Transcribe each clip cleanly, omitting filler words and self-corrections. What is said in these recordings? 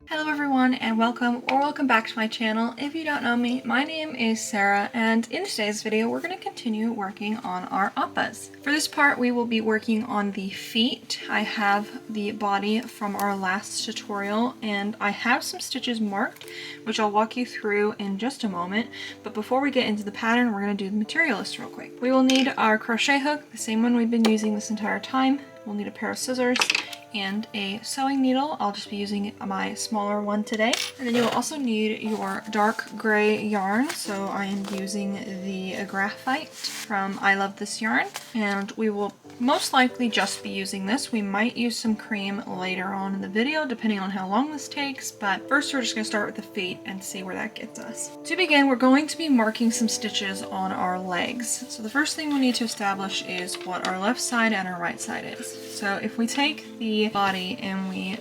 Hello everyone and welcome back to my channel. If you don't know me, my name is Sarah and in today's video we're going to continue working on our appas. For this part we will be working on the feet. I have the body from our last tutorial and I have some stitches marked which I'll walk you through in just a moment, but before we get into the pattern we're going to do the material list real quick. We will need our crochet hook, the same one we've been using this entire time. We'll need a pair of scissors and a sewing needle. I'll just be using my smaller one today. And then you'll also need your dark gray yarn. So I am using the graphite from I Love This Yarn. And we will most likely just be using this. We might use some cream later on in the video, depending on how long this takes. But first we're just gonna start with the feet and see where that gets us. To begin, we're going to be marking some stitches on our legs. So the first thing we need to establish is what our left side and our right side is. So if we take the body and we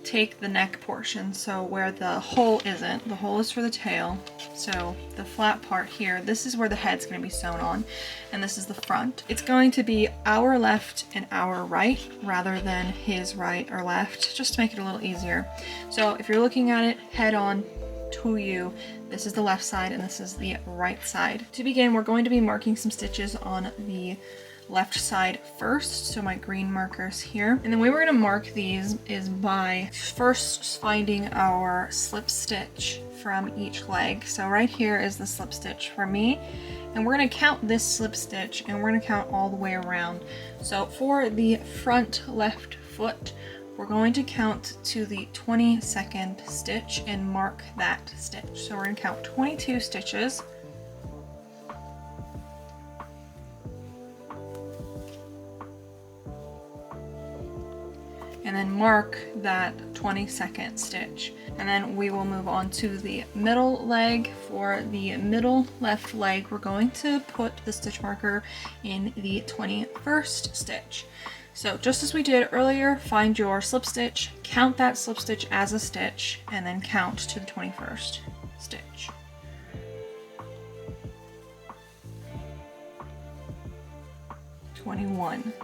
take the neck portion, so where the hole isn't, the hole is for the tail, so the flat part here, this is where the head's going to be sewn on, and this is the front. It's going to be our left and our right rather than his right or left, just to make it a little easier. So if you're looking at it head on to you, this is the left side and this is the right side. To begin, we're going to be marking some stitches on the left side first, so my green markers here. And the way we're going to mark these is by first finding our slip stitch from each leg. So right here is the slip stitch for me, and we're going to count this slip stitch and we're going to count all the way around. So for the front left foot, we're going to count to the 22nd stitch and mark that stitch. So we're going to count 22 stitches. And then mark that 22nd stitch. And then we will move on to the middle leg. For the middle left leg, we're going to put the stitch marker in the 21st stitch. So just as we did earlier, find your slip stitch, count that slip stitch as a stitch, and then count to the 21st stitch.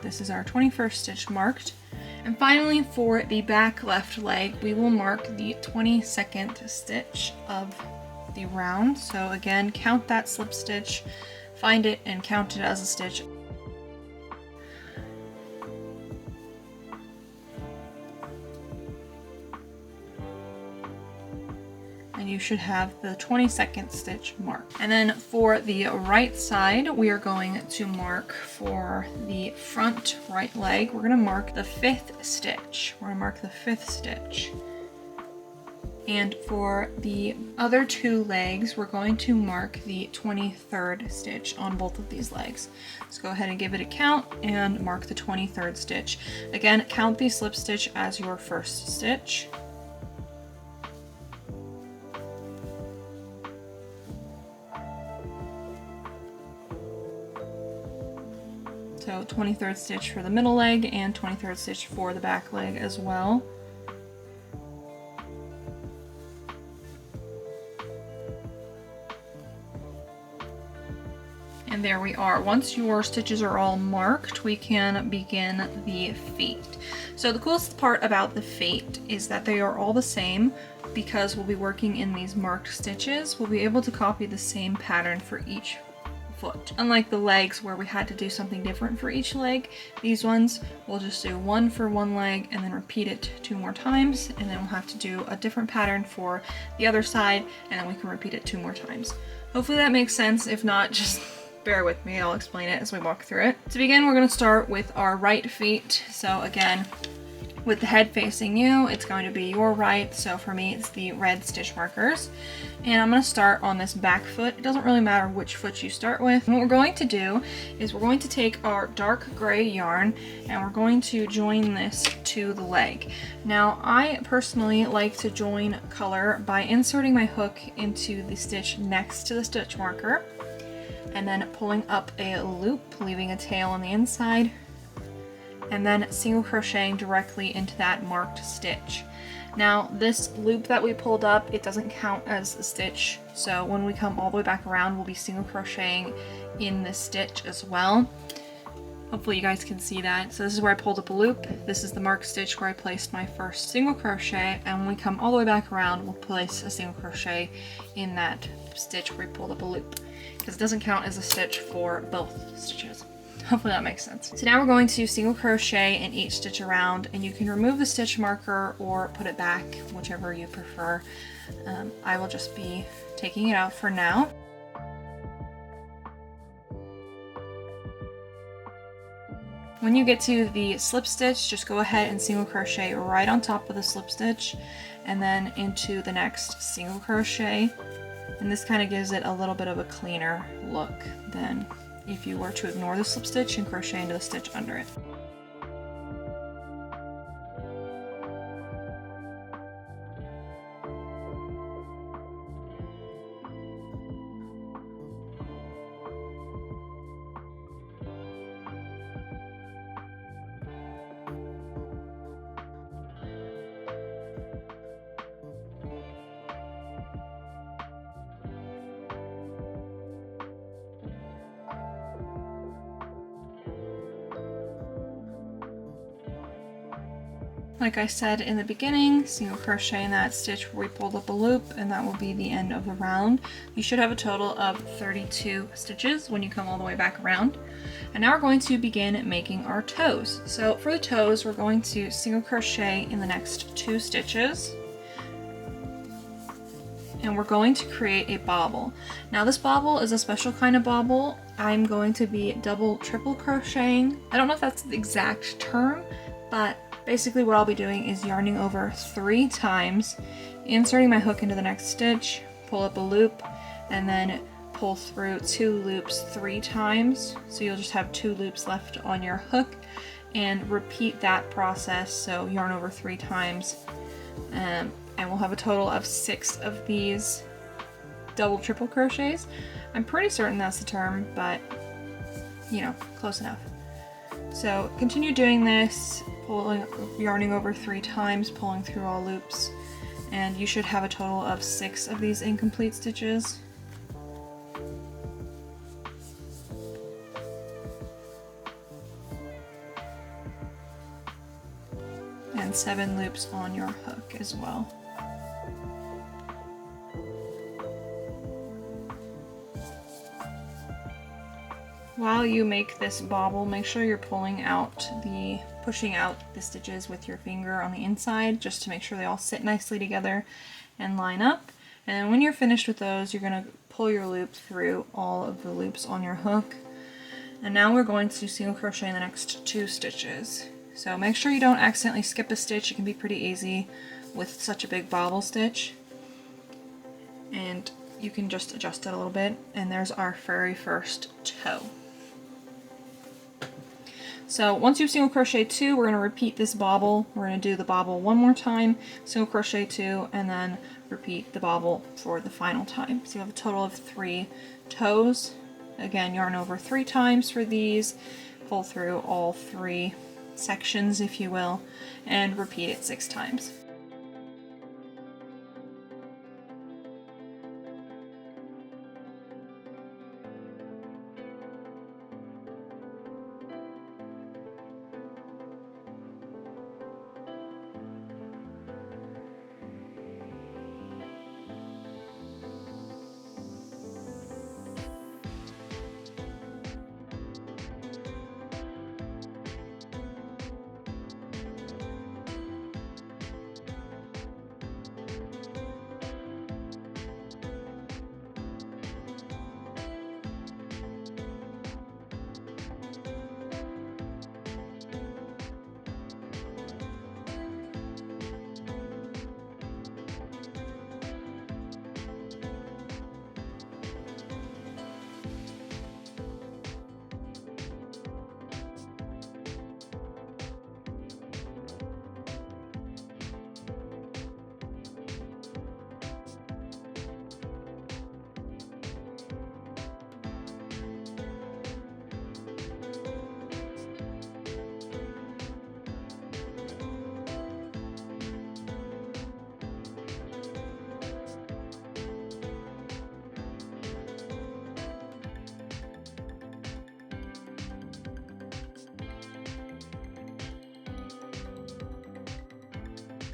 This is our 21st stitch marked. And finally, for the back left leg, we will mark the 22nd stitch of the round. So again, count that slip stitch, find it and count it as a stitch. And you should have the 22nd stitch marked. And then for the right side, we are going to mark for the front right leg. We're going to mark the 5th stitch. We're going to mark the 5th stitch. And for the other two legs, we're going to mark the 23rd stitch on both of these legs. Let's go ahead and give it a count and mark the 23rd stitch. Again, count the slip stitch as your first stitch. So 23rd stitch for the middle leg and 23rd stitch for the back leg as well. And there we are. Once your stitches are all marked, we can begin the feet. So the coolest part about the feet is that they are all the same because we'll be working in these marked stitches. We'll be able to copy the same pattern for each foot. Unlike the legs where we had to do something different for each leg, these ones we'll just do one for one leg and then repeat it 2 more times, and then we'll have to do a different pattern for the other side and then we can repeat it 2 more times. Hopefully that makes sense. If not, just bear with me, I'll explain it as we walk through it. To begin, we're going to start with our right feet. So again, with the head facing you, it's going to be your right. So for me, it's the red stitch markers. And I'm going to start on this back foot. It doesn't really matter which foot you start with. And what we're going to do is we're going to take our dark gray yarn and we're going to join this to the leg. Now, I personally like to join color by inserting my hook into the stitch next to the stitch marker and then pulling up a loop, leaving a tail on the inside, and then single crocheting directly into that marked stitch. Now this loop that we pulled up, it doesn't count as a stitch, so when we come all the way back around, we'll be single crocheting in this stitch as well. Hopefully you guys can see that. So this is where I pulled up a loop. This is the mark stitch where I placed my first single crochet, and when we come all the way back around, we'll place a single crochet in that stitch where we pulled up a loop, because it doesn't count as a stitch for both stitches. Hopefully that makes sense. So now we're going to single crochet in each stitch around, and you can remove the stitch marker or put it back, whichever you prefer. I will just be taking it out for now. When you get to the slip stitch, just go ahead and single crochet right on top of the slip stitch and then into the next single crochet. And this kind of gives it a little bit of a cleaner look than if you were to ignore the slip stitch and crochet into the stitch under it. Like I said in the beginning, single crochet in that stitch where we pulled up a loop, and that will be the end of the round. You should have a total of 32 stitches when you come all the way back around. And now we're going to begin making our toes. So for the toes, we're going to single crochet in the next 2 stitches. And we're going to create a bobble. Now this bobble is a special kind of bobble. I'm going to be double, triple crocheting. I don't know if that's the exact term, but basically what I'll be doing is yarning over 3 times, inserting my hook into the next stitch, pull up a loop, and then pull through 2 loops 3 times. So you'll just have 2 loops left on your hook, and repeat that process. So yarn over 3 times, and we'll have a total of 6 of these double, triple crochets. I'm pretty certain that's the term, but you know, close enough. So continue doing this, yarning over 3 times, pulling through all loops, and you should have a total of 6 of these incomplete stitches. And 7 loops on your hook as well. While you make this bobble, make sure you're pushing out the stitches with your finger on the inside, just to make sure they all sit nicely together and line up. And when you're finished with those, you're going to pull your loop through all of the loops on your hook. And now we're going to single crochet in the next 2 stitches. So make sure you don't accidentally skip a stitch. It can be pretty easy with such a big bobble stitch. And you can just adjust it a little bit. And there's our very first toe. So once you've single crochet 2, we're going to repeat this bobble. We're going to do the bobble one more time, single crochet 2, and then repeat the bobble for the final time. So you have a total of 3 toes. Again, yarn over 3 times for these, pull through all 3 sections, if you will, and repeat it 6 times.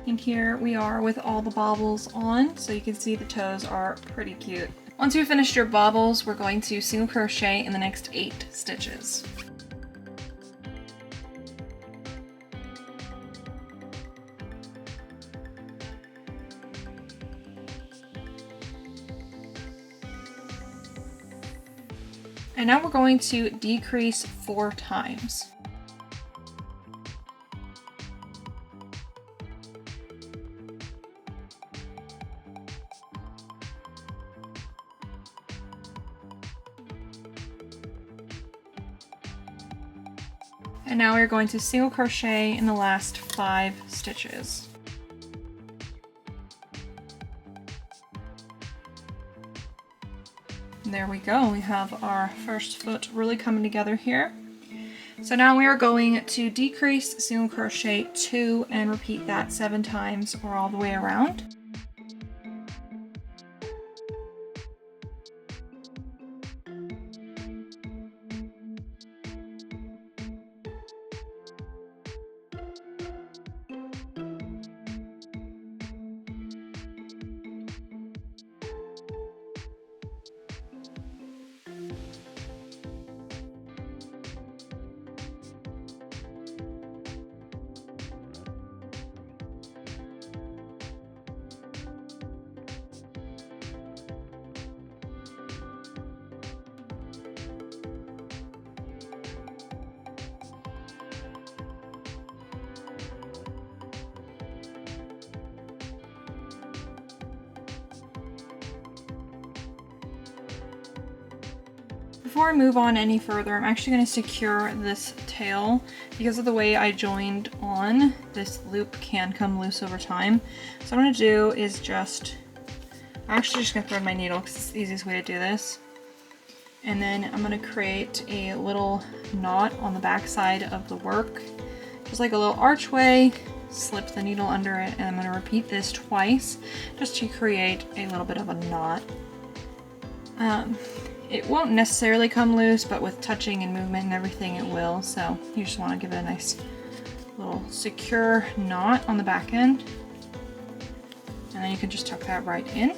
And here we are with all the bobbles on, so you can see the toes are pretty cute. Once you've finished your bobbles, we're going to single crochet in the next 8 stitches. And now we're going to decrease 4 times. And now we're going to single crochet in the last 5 stitches. And there we go, we have our first foot really coming together here. So now we are going to decrease, single crochet 2, and repeat that 7 times or all the way around. Before I move on any further, I'm actually going to secure this tail. Because of the way I joined on, this loop can come loose over time. So what I'm going to do is I'm actually just going to thread my needle because it's the easiest way to do this. And then I'm going to create a little knot on the back side of the work, just like a little archway, slip the needle under it, and I'm going to repeat this twice just to create a little bit of a knot. It won't necessarily come loose, but with touching and movement and everything it will, so you just want to give it a nice little secure knot on the back end. And then you can just tuck that right in.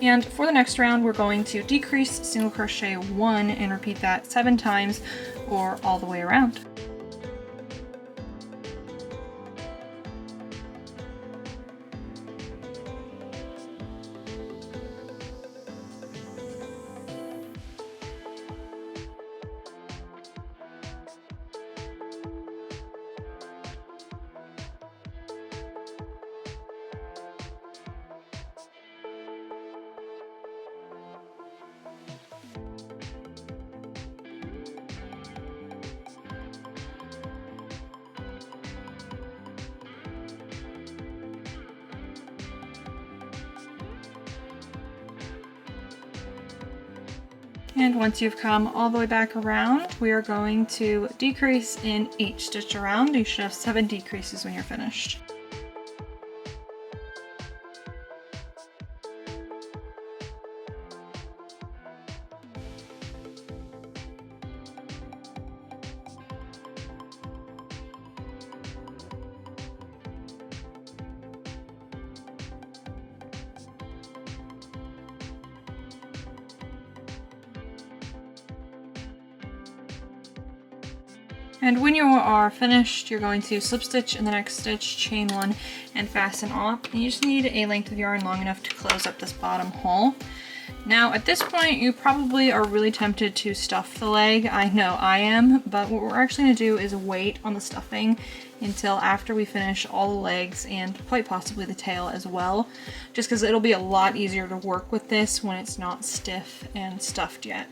And for the next round, we're going to decrease, single crochet 1, and repeat that 7 times or all the way around. And once you've come all the way back around, we are going to decrease in each stitch around. You should have 7 decreases when you're finished. And when you are finished, you're going to slip stitch in the next stitch, chain 1, and fasten off. And you just need a length of yarn long enough to close up this bottom hole. Now at this point, you probably are really tempted to stuff the leg. I know I am, but what we're actually going to do is wait on the stuffing until after we finish all the legs and quite possibly the tail as well, just because it'll be a lot easier to work with this when it's not stiff and stuffed yet.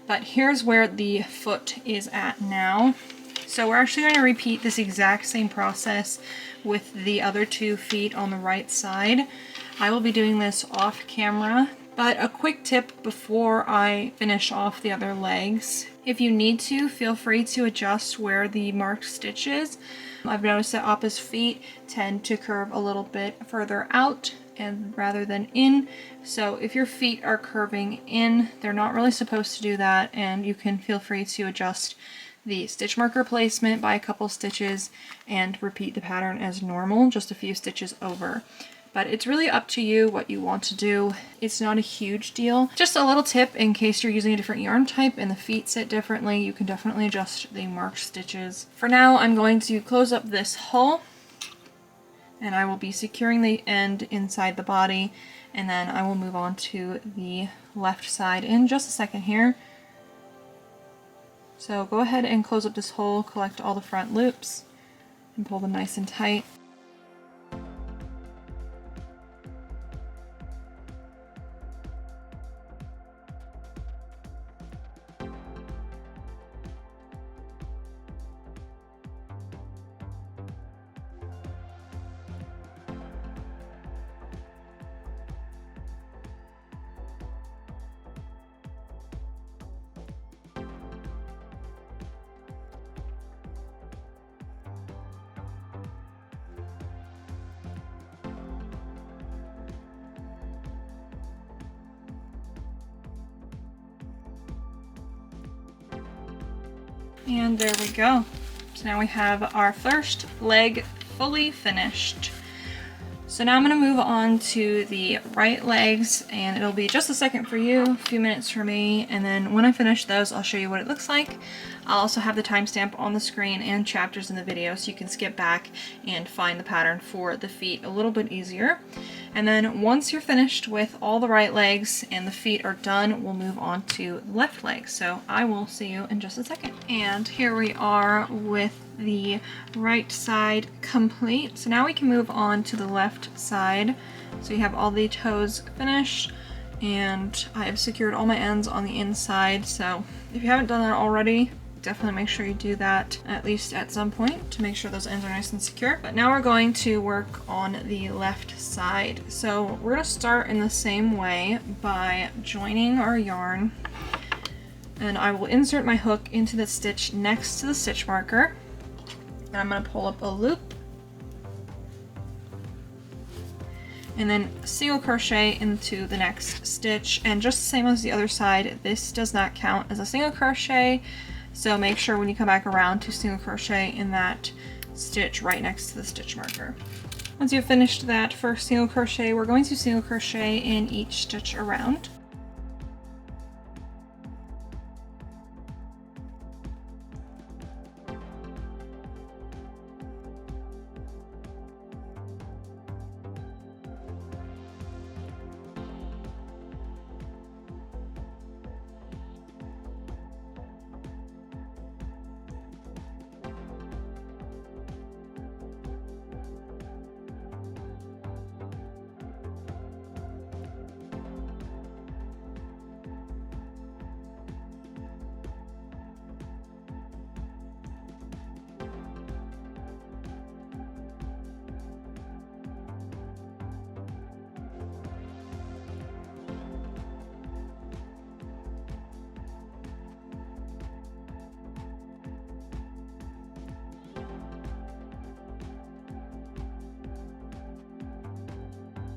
But here's where the foot is at now. So we're actually going to repeat this exact same process with the other 2 feet on the right side. I will be doing this off camera, but a quick tip before I finish off the other legs. If you need to, feel free to adjust where the marked stitch is. I've noticed that Appa's feet tend to curve a little bit further out and rather than in. So if your feet are curving in, they're not really supposed to do that, and you can feel free to adjust the stitch marker placement by a couple stitches and repeat the pattern as normal, just a few stitches over. But it's really up to you what you want to do. It's not a huge deal. Just a little tip in case you're using a different yarn type and the feet sit differently, you can definitely adjust the marked stitches. For now, I'm going to close up this hole and I will be securing the end inside the body, and then I will move on to the left side in just a second here. So go ahead and close up this hole, collect all the front loops, and pull them nice and tight. And there we go. So now we have our first leg fully finished. So now I'm going to move on to the right legs, and it'll be just a second for you, a few minutes for me, and then when I finish those I'll show you what it looks like. I'll also have the timestamp on the screen and chapters in the video so you can skip back and find the pattern for the feet a little bit easier. And then once you're finished with all the right legs and the feet are done, we'll move on to the left leg. So I will see you in just a second. And here we are with the right side complete. So now we can move on to the left side. So you have all the toes finished, and I have secured all my ends on the inside. So if you haven't done that already, definitely make sure you do that at least at some point to make sure those ends are nice and secure. But now we're going to work on the left side. So we're going to start in the same way by joining our yarn, and I will insert my hook into the stitch next to the stitch marker, and I'm going to pull up a loop and then single crochet into the next stitch. And just the same as the other side, this does not count as a single crochet. So make sure when you come back around to single crochet in that stitch right next to the stitch marker. Once you've finished that first single crochet, we're going to single crochet in each stitch around.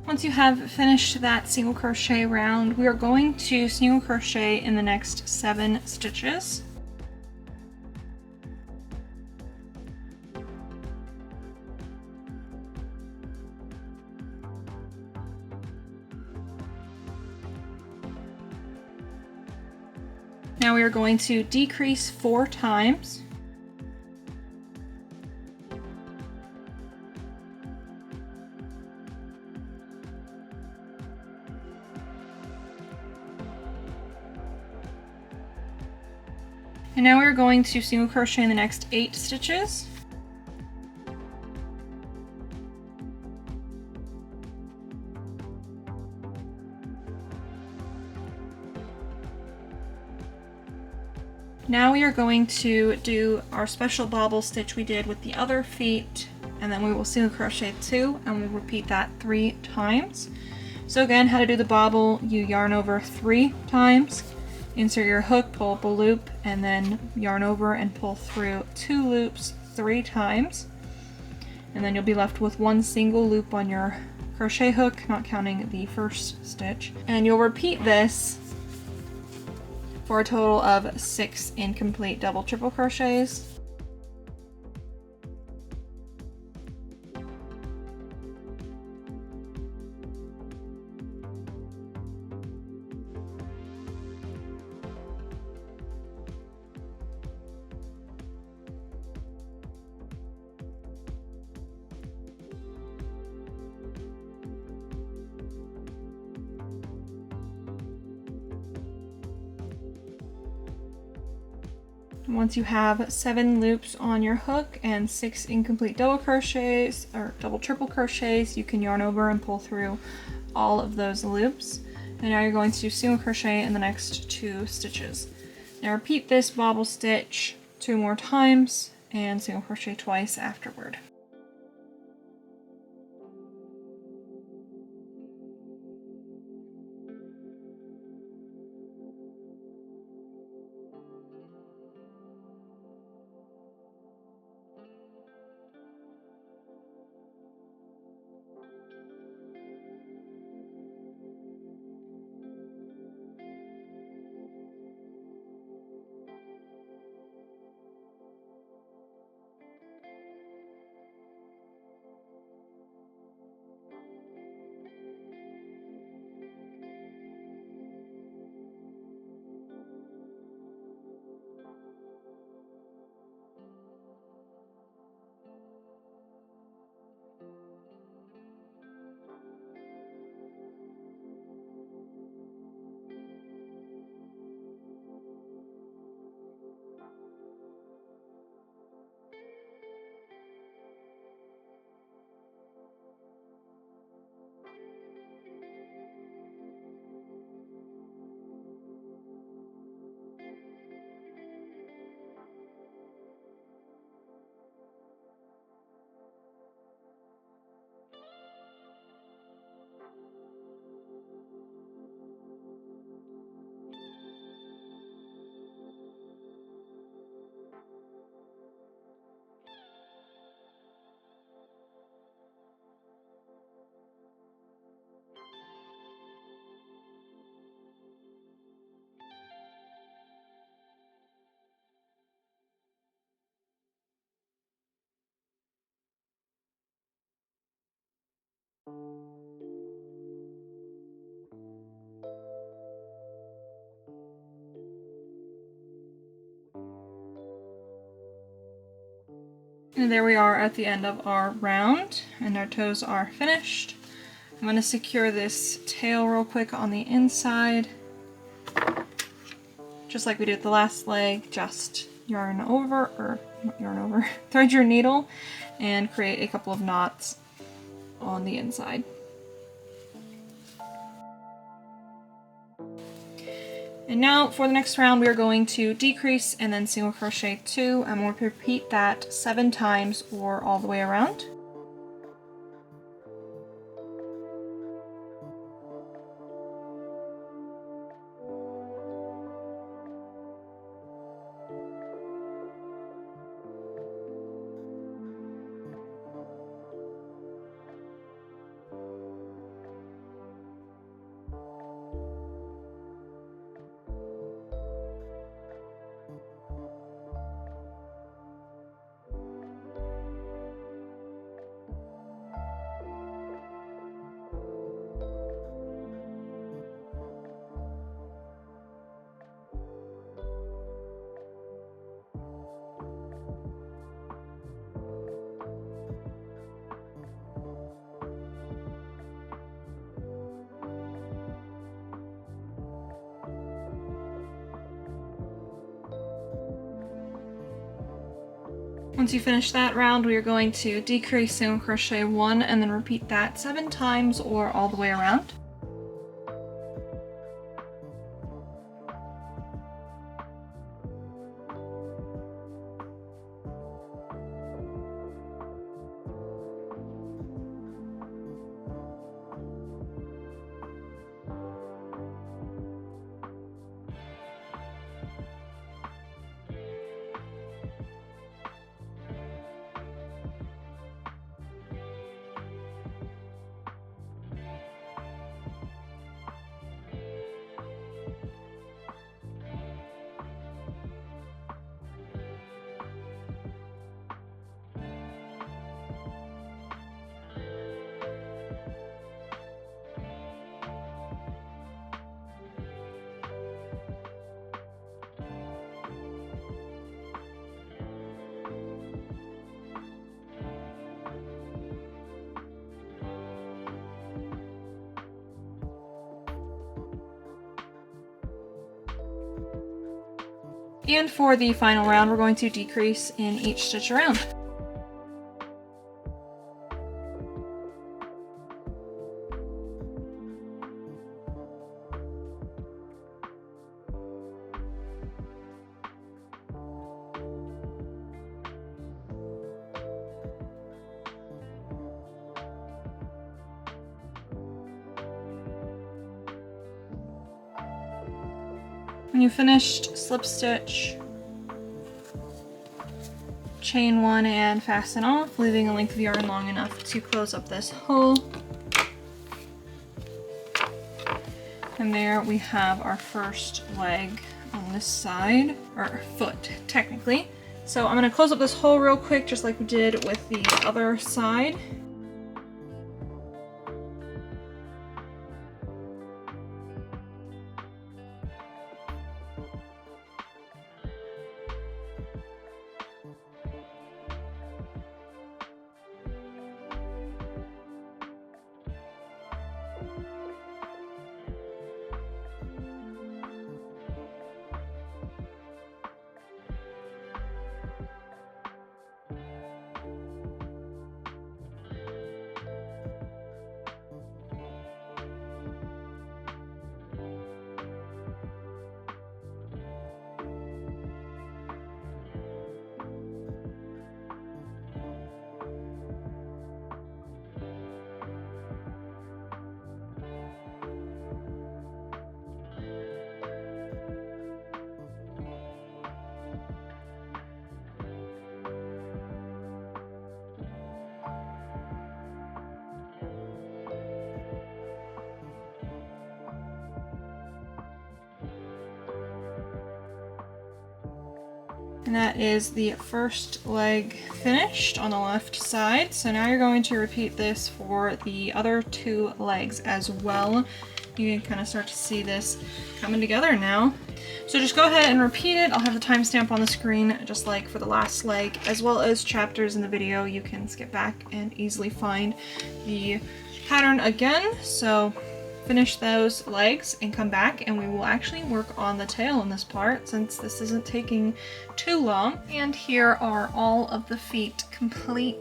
Once you have finished that single crochet round, we are going to single crochet in the next 7 stitches. Now we are going to decrease 4 times. And now we're going to single crochet in the next 8 stitches. Now we are going to do our special bobble stitch we did with the other feet, and then we will single crochet 2, and we'll repeat that 3 times. So again, how to do the bobble: you yarn over 3 times, insert your hook, pull up a loop, and then yarn over and pull through 2 loops 3 times. And then you'll be left with 1 single loop on your crochet hook, not counting the first stitch. And you'll repeat this for a total of 6 incomplete double triple crochets. Once you have 7 loops on your hook and 6 incomplete double crochets or double triple crochets, you can yarn over and pull through all of those loops. And now you're going to single crochet in the next 2 stitches. Now repeat this bobble stitch 2 more times and single crochet twice afterward. And there we are at the end of our round, and our toes are finished. I'm going to secure this tail real quick on the inside. Just like we did the last leg, just yarn over, or not yarn over, thread your needle and create a couple of knots on the inside. And now for the next round, we are going to decrease and then single crochet 2, and we'll repeat that 7 times or all the way around. Once you finish that round, we are going to decrease, single crochet 1, and then repeat that 7 times or all the way around. And for the final round, we're going to decrease in each stitch around. When you finished, slip stitch, chain one and fasten off, leaving a length of yarn long enough to close up this hole. And there we have our first leg on this side, or foot technically. So I'm going to close up this hole real quick, just like we did with the other side. And that is the first leg finished on the left side. So now you're going to repeat this for the other two legs as well. You can kind of start to see this coming together now. So just go ahead and repeat it. I'll have the timestamp on the screen just like for the last leg, as well as chapters in the video. You can skip back and easily find the pattern again. So finish those legs and come back, and we will actually work on the tail in this part since this isn't taking too long. And here are all of the feet complete.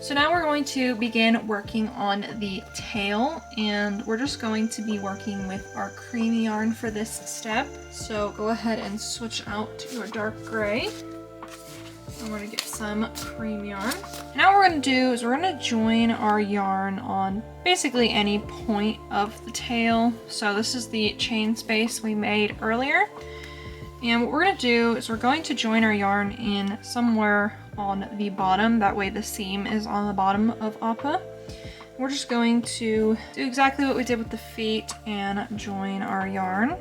So now we're going to begin working on the tail, and we're just going to be working with our creamy yarn for this step. So go ahead and switch out to your dark gray. And we're gonna get some cream yarn. Now what we're gonna do is we're gonna join our yarn on basically any point of the tail. So this is the chain space we made earlier. And what we're gonna do is we're going to join our yarn in somewhere on the bottom. That way the seam is on the bottom of Appa. We're just going to do exactly what we did with the feet and join our yarn.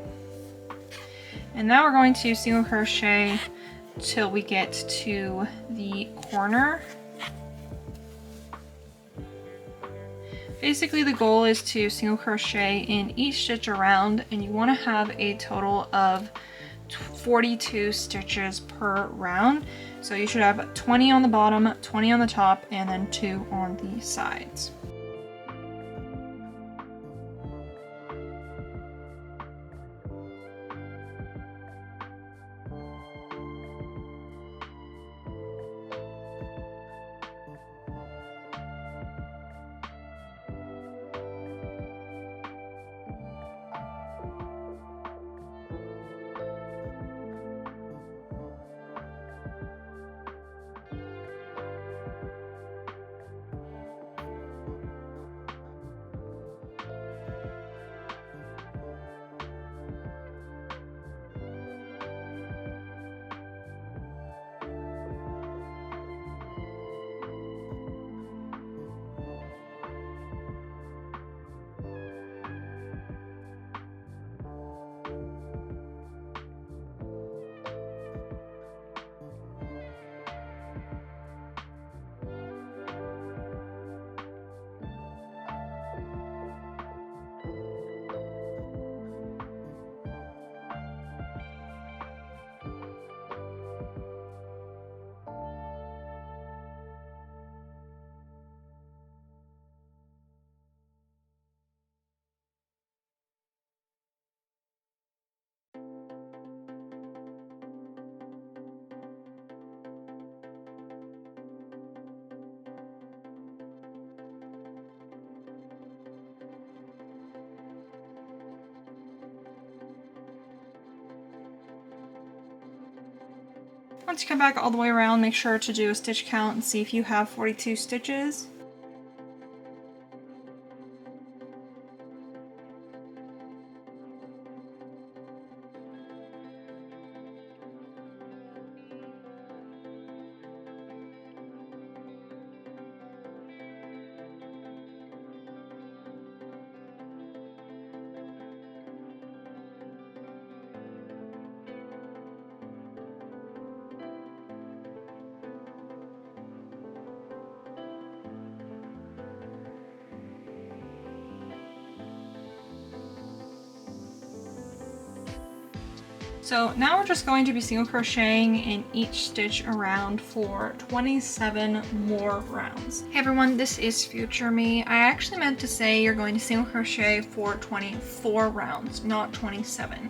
And now we're going to single crochet till we get to the corner. Basically the goal is to single crochet in each stitch around, and you want to have a total of 42 stitches per round. So you should have 20 on the bottom, 20 on the top, and then 2 on the sides. Once you come back all the way around, make sure to do a stitch count and see if you have 42 stitches. So now we're just going to be single crocheting in each stitch around for 27 more rounds. Hey everyone, this is future me. I actually meant to say you're going to single crochet for 24 rounds, not 27.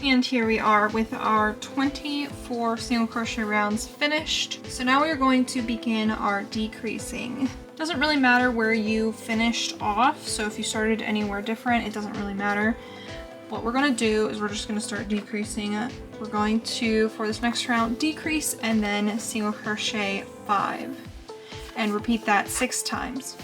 And here we are with our 24 single crochet rounds finished. So now we are going to begin our decreasing. Doesn't really matter where you finished off, so if you started anywhere different, it doesn't really matter. What we're going to do is we're just going to start decreasing. We're going to, for this next round, decrease and then single crochet 5 and repeat that 6 times.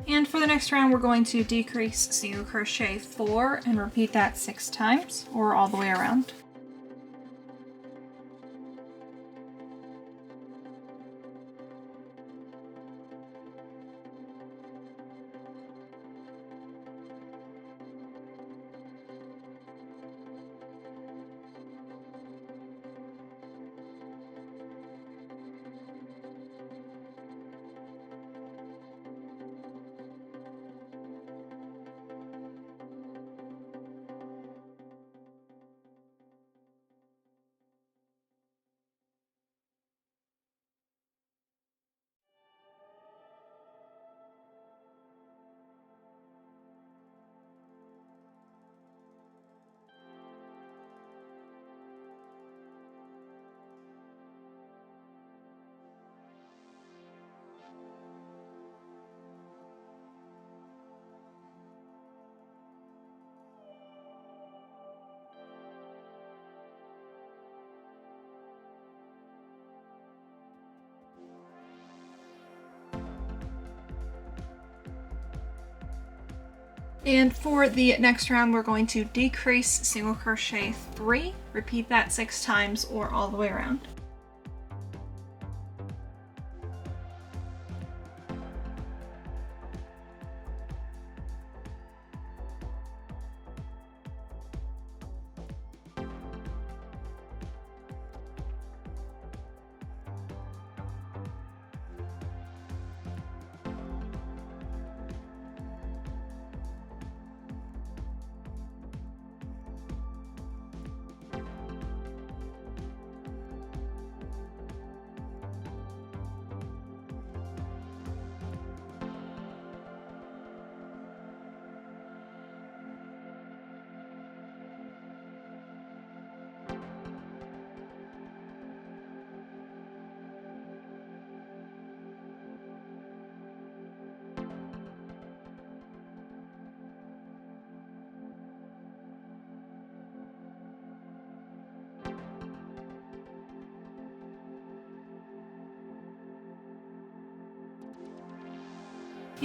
And for the next round, we're going to decrease single crochet 4 and repeat that 6 times, or all the way around. And for the next round, we're going to decrease single crochet 3, repeat that 6 times, or all the way around.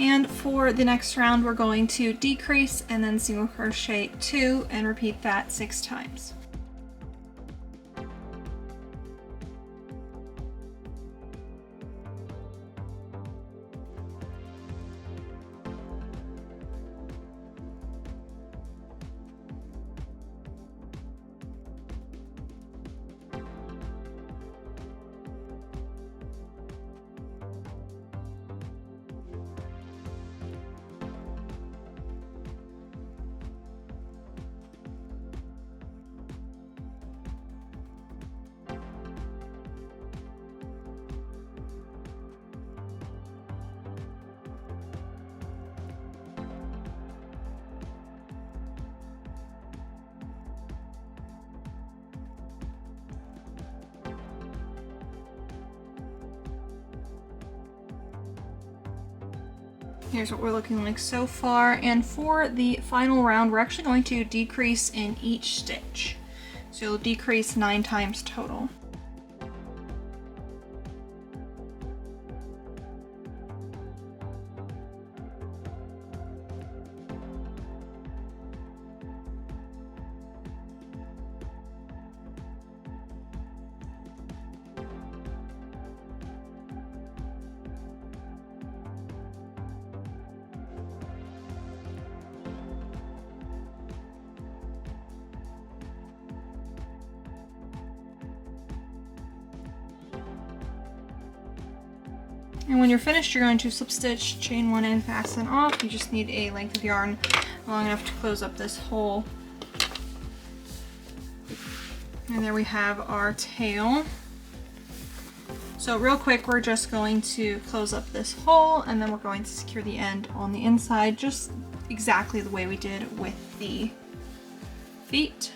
And for the next round, we're going to decrease and then single crochet 2 and repeat that 6 times. Here's what we're looking like so far, and for the final round we're actually going to decrease in each stitch. So you'll decrease 9 times total. And when you're finished, you're going to slip stitch, chain 1 and fasten off. You just need a length of yarn long enough to close up this hole. And there we have our tail. So real quick, we're just going to close up this hole and then we're going to secure the end on the inside, just exactly the way we did with the feet.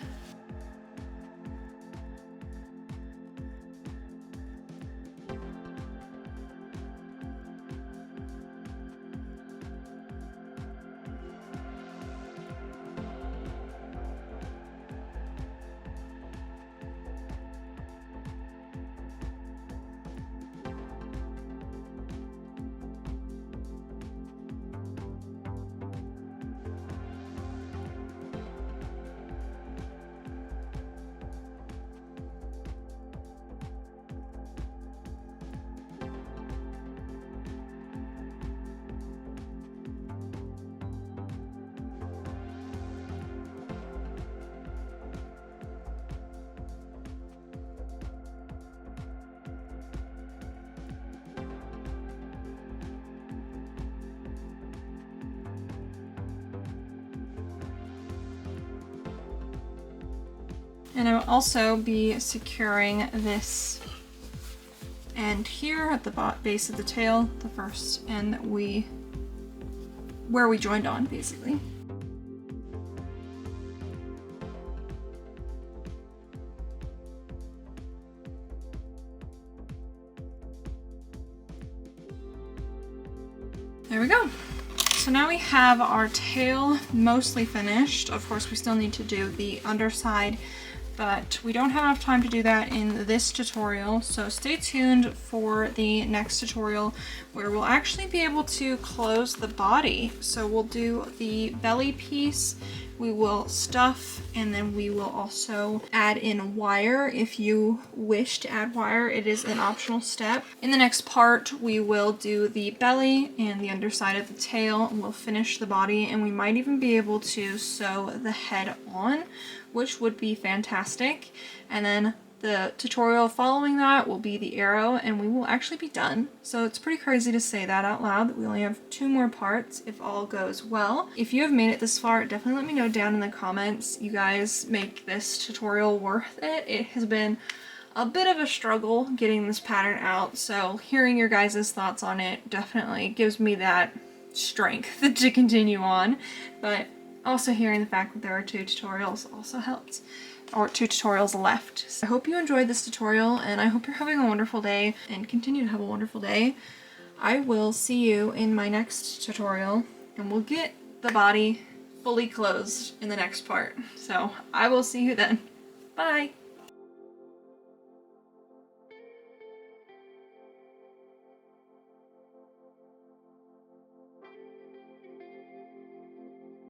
And I will also be securing this end here at the base of the tail, the first end that where we joined on, basically. There we go. So now we have our tail mostly finished. Of course, we still need to do the underside, but we don't have enough time to do that in this tutorial. So stay tuned for the next tutorial where we'll actually be able to close the body. So we'll do the belly piece, we will stuff, and then we will also add in wire. If you wish to add wire, it is an optional step. In the next part, we will do the belly and the underside of the tail, and we'll finish the body, and we might even be able to sew the head on, which would be fantastic. And then the tutorial following that will be the arrow, and we will actually be done. So it's pretty crazy to say that out loud, that we only have 2 more parts if all goes well. If you have made it this far, definitely let me know down in the comments. You guys make this tutorial worth it. It has been a bit of a struggle getting this pattern out, so hearing your guys' thoughts on it definitely gives me that strength to continue on. But also hearing the fact that there are 2 tutorials also helps. Or 2 tutorials left. So I hope you enjoyed this tutorial, and I hope you're having a wonderful day and continue to have a wonderful day. I will see you in my next tutorial, and we'll get the body fully closed in the next part. So I will see you then. Bye!